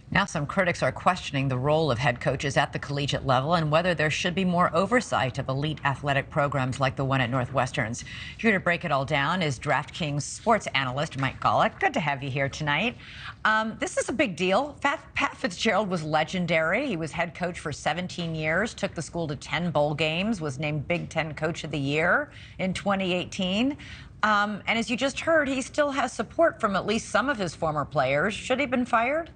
Now, some critics are questioning the role of head coaches at the collegiate level and whether there should be more oversight of elite athletic programs like the one at Northwestern's. Here to break it all down is DraftKings sports analyst Mike Golic. Good to have you here tonight. This is a big deal. Pat Fitzgerald was legendary. He was head coach for 17 years, took the school to 10 bowl games, was named Big Ten Coach of the Year in 2018. And as you just heard, he still has support from at least some of his former players. Should he have been fired?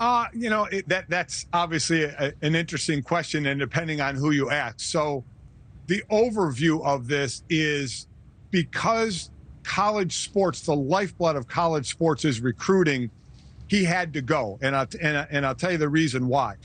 That's obviously an interesting question, and depending on who you ask. So the overview of this is because college sports, the lifeblood of college sports is recruiting, he had to go. And I'll tell you the reason why.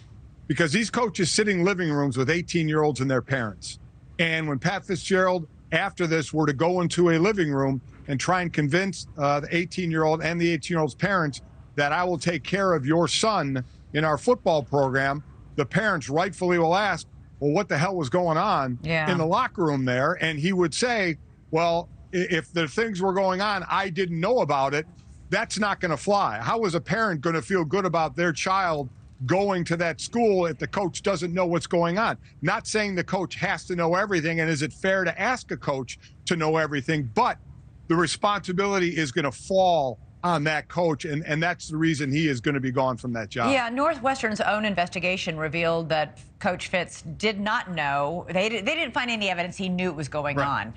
Because these coaches sit in living rooms with 18-year-olds and their parents. And when Pat Fitzgerald, after this, were to go into a living room and try and convince the 18-year-old and the 18-year-old's parents that I will take care of your son in our football program, the parents rightfully will ask, well, what the hell was going on in the locker room there? And he would say, well, if the things were going on, I didn't know about it. That's not going to fly. How is a parent going to feel good about their child going to that school if the coach doesn't know what's going on? Not saying the coach has to know everything, and is it fair to ask a coach to know everything, but the responsibility is going to fall on that coach, and that's the reason he is going to be gone from that job. Yeah, Northwestern's own investigation revealed that Coach Fitz did not know. They didn't find any evidence he knew it was going on.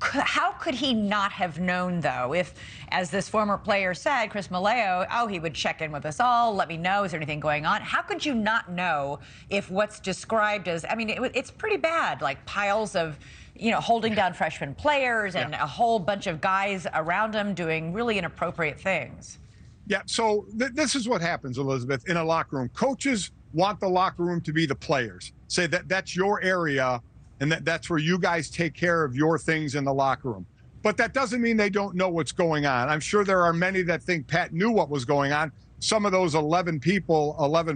How could he not have known, though, if, as this former player said, Chris Maleo, oh, he would check in with us all, let me know, is there anything going on? How could you not know if what's described as, I mean, it's pretty bad, like piles of, holding down freshman players and a whole bunch of guys around him doing really inappropriate things. Yeah, so this is what happens, Elizabeth, in a locker room. Coaches want the locker room to be the players. Say that's your area, and that's where you guys take care of your things in the locker room. But that doesn't mean they don't know what's going on. I'm sure there are many that think Pat knew what was going on. Some of those 11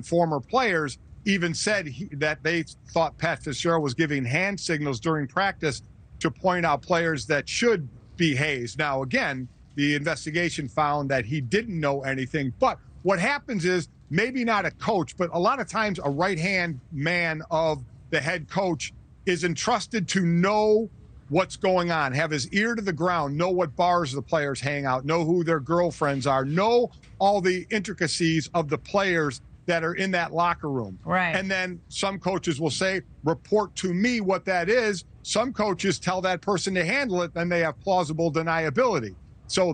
former players, even said that they thought Pat Fitzgerald was giving hand signals during practice to point out players that should be hazed. Now, again, the investigation found that he didn't know anything. But what happens is maybe not a coach, but a lot of times a right-hand man of the head coach is entrusted to know what's going on, have his ear to the ground, know what bars the players hang out, know who their girlfriends are, know all the intricacies of the players that are in that locker room. Right. And then some coaches will say, report to me what that is. Some coaches tell that person to handle it, then they have plausible deniability. So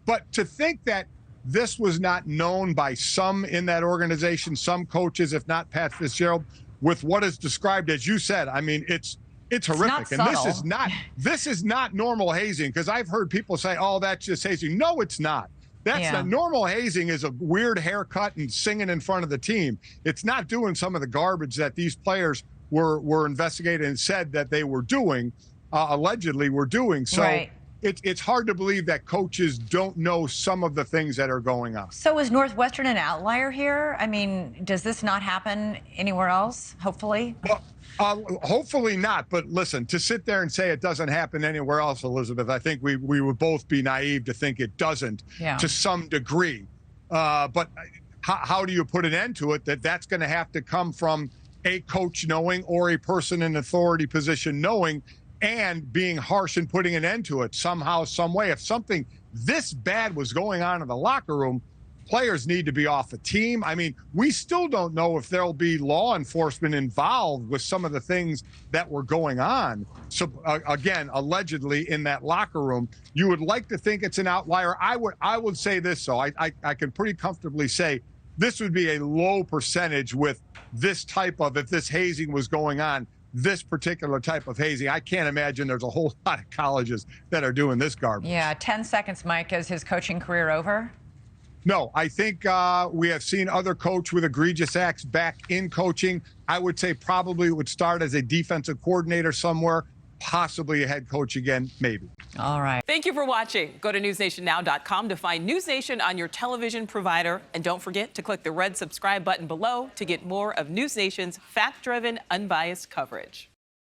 but to think that this was not known by some in that organization, some coaches, if not Pat Fitzgerald, with what is described, as you said, I mean, it's horrific. And this is not normal hazing, because I've heard people say, oh, that's just hazing. No, it's not. That's not normal. Hazing is a weird haircut and singing in front of the team. It's not doing some of the garbage that these players were investigated and said that they were doing, allegedly were doing. So it's hard to believe that coaches don't know some of the things that are going on. So is Northwestern an outlier here? I mean, does this not happen anywhere else, hopefully? Well, hopefully not. But listen, to sit there and say it doesn't happen anywhere else, Elizabeth, I think we would both be naive to think it doesn't to some degree. But how do you put an end to it? That's going to have to come from a coach knowing or a person in authority position knowing and being harsh and putting an end to it somehow, some way. If something this bad was going on in the locker room, players need to be off the team. I mean, we still don't know if there'll be law enforcement involved with some of the things that were going on. So again, allegedly in that locker room, you would like to think it's an outlier. I would say this, though. I can pretty comfortably say this would be a low percentage with this type of, if this hazing was going on, this particular type of hazing. I can't imagine there's a whole lot of colleges that are doing this garbage. Yeah, 10 seconds, Mike. Is his coaching career over? No, I think we have seen other coach with egregious acts back in coaching. I would say probably would start as a defensive coordinator somewhere, possibly a head coach again, maybe. All right. Thank you for watching. Go to newsnationnow.com to find NewsNation on your television provider. And don't forget to click the red subscribe button below to get more of NewsNation's fact-driven, unbiased coverage.